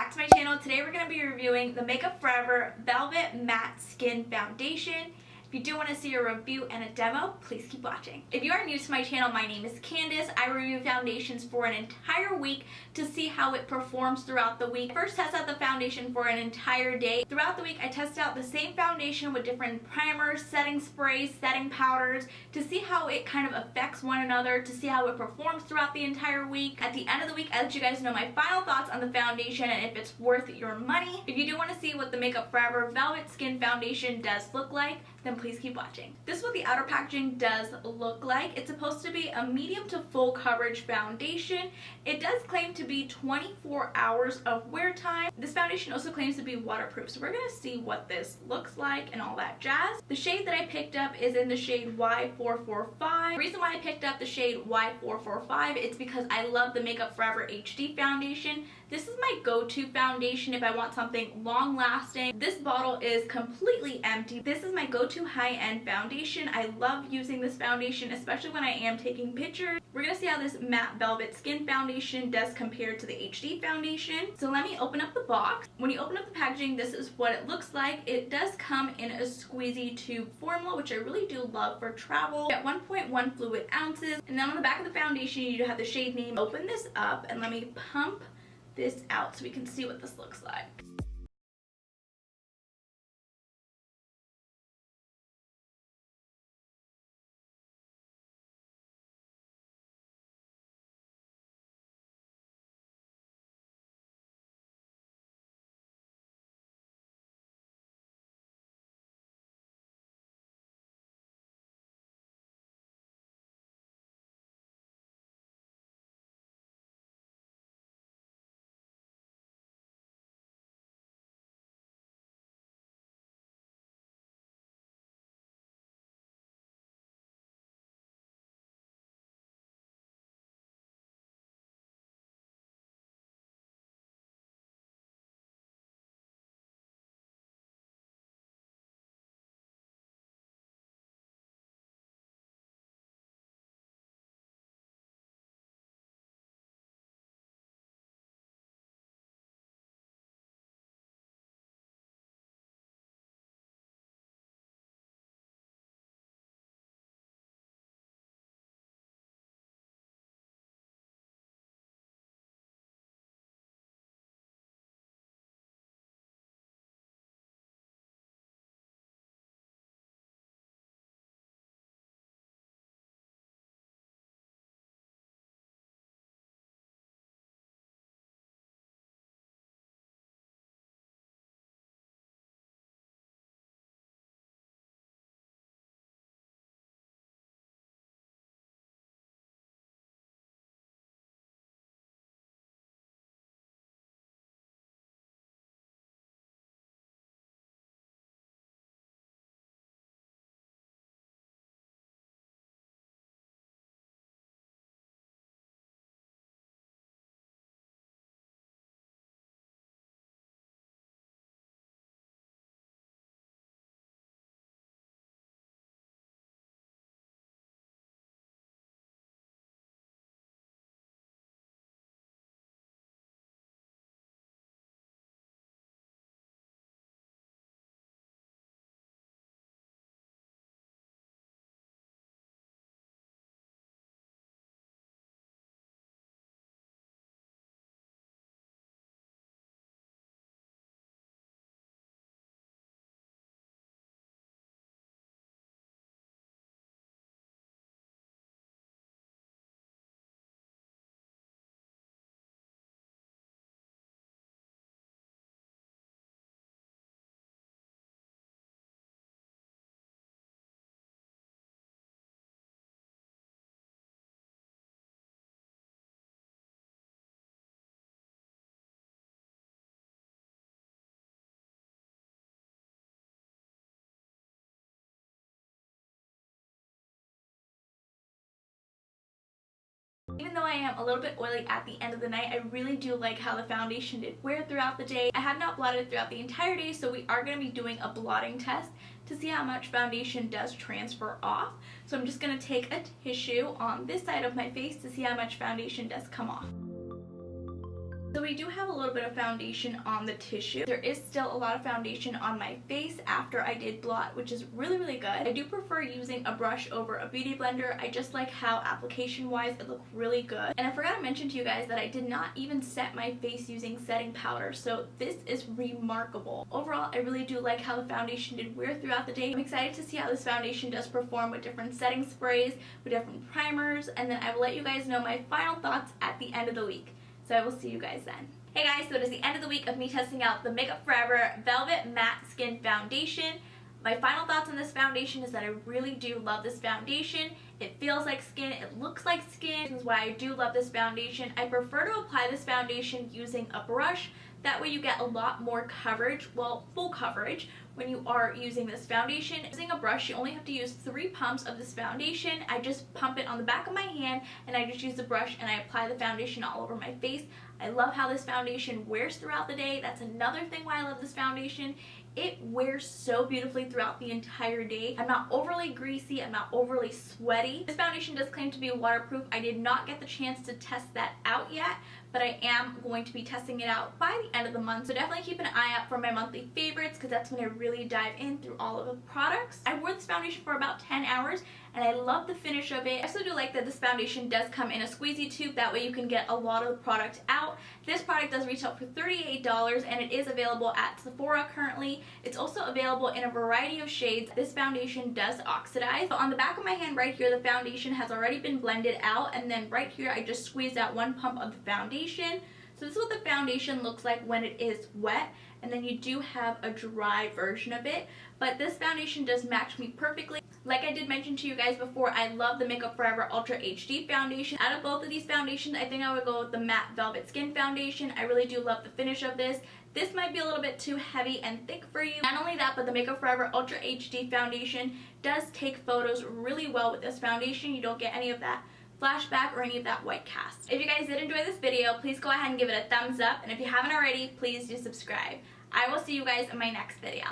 back to my channel. Today we're going to be reviewing the Makeup Forever Velvet Matte Skin Foundation. If you do want to see a review and a demo, please keep watching. If you are new to my channel, my name is Candace. I review foundations for an entire week to see how it performs throughout the week. I first test out the foundation for an entire day. Throughout the week, I test out the same foundation with different primers, setting sprays, setting powders to see how it kind of affects one another, to see how it performs throughout the entire week. At the end of the week, I let you guys know my final thoughts on the foundation and if it's worth your money. If you do want to see what the Makeup Forever Velvet Skin Foundation does look like, then please keep watching. This is what the outer packaging does look like. It's supposed to be a medium to full coverage foundation. It does claim to be 24 hours of wear time. This foundation also claims to be waterproof, so we're gonna see what this looks like and all that jazz. The shade that I picked up is in the shade Y445. The reason why I picked up the shade Y445 is because I love the Makeup Forever HD foundation. This is my go-to foundation if I want something long-lasting. This bottle is completely empty. This is my go-to high-end foundation. I love using this foundation, especially when I am taking pictures. We're gonna see how this matte velvet skin foundation does compare to the HD foundation. So let me open up the box. When you open up the packaging, this is what it looks like. It does come in a squeezy tube formula, which I really do love for travel. At 1.1 fluid ounces. And then on the back of the foundation, you do have the shade name. Open this up and let me pump this out so we can see what this looks like. Even though I am a little bit oily at the end of the night, I really do like how the foundation did wear throughout the day. I have not blotted throughout the entire day, so we are going to be doing a blotting test to see how much foundation does transfer off. So I'm just going to take a tissue on this side of my face to see how much foundation does come off. So we do have a little bit of foundation on the tissue. There is still a lot of foundation on my face after I did blot, which is really, really good. I do prefer using a brush over a beauty blender. I just like how application-wise it looked really good. And I forgot to mention to you guys that I did not even set my face using setting powder, so this is remarkable. Overall, I really do like how the foundation did wear throughout the day. I'm excited to see how this foundation does perform with different setting sprays, with different primers, and then I will let you guys know my final thoughts at the end of the week. So I will see you guys then. Hey guys, so it is the end of the week of me testing out the Makeup Forever Velvet Matte Skin Foundation. My final thoughts on this foundation is that I really do love this foundation. It feels like skin, it looks like skin. This is why I do love this foundation. I prefer to apply this foundation using a brush. That way you get a lot more coverage, well, full coverage, when you are using this foundation. Using a brush, you only have to use 3 pumps of this foundation. I just pump it on the back of my hand and I just use the brush and I apply the foundation all over my face. I love how this foundation wears throughout the day. That's another thing why I love this foundation. It wears so beautifully throughout the entire day. I'm not overly greasy, I'm not overly sweaty. This foundation does claim to be waterproof. I did not get the chance to test that out yet, but I am going to be testing it out by the end of the month. So definitely keep an eye out for my monthly favorites because that's when I really dive in through all of the products. I wore this foundation for about 10 hours and I love the finish of it. I also do like that this foundation does come in a squeezy tube. That way you can get a lot of the product out. This product does retail for $38 and it is available at Sephora currently. It's also available in a variety of shades. This foundation does oxidize. So on the back of my hand right here, the foundation has already been blended out, and then right here I just squeezed out 1 pump of the foundation. So this is what the foundation looks like when it is wet, and then you do have a dry version of it. But this foundation does match me perfectly. Like I did mention to you guys before, I love the Makeup Forever Ultra HD foundation. Out of both of these foundations, I think I would go with the Matte Velvet Skin Foundation. I really do love the finish of this. This might be a little bit too heavy and thick for you. Not only that, but the Makeup Forever Ultra HD foundation does take photos really well with this foundation. You don't get any of that flashback or any of that white cast. If you guys did enjoy this video, please go ahead and give it a thumbs up. And if you haven't already, please do subscribe. I will see you guys in my next video.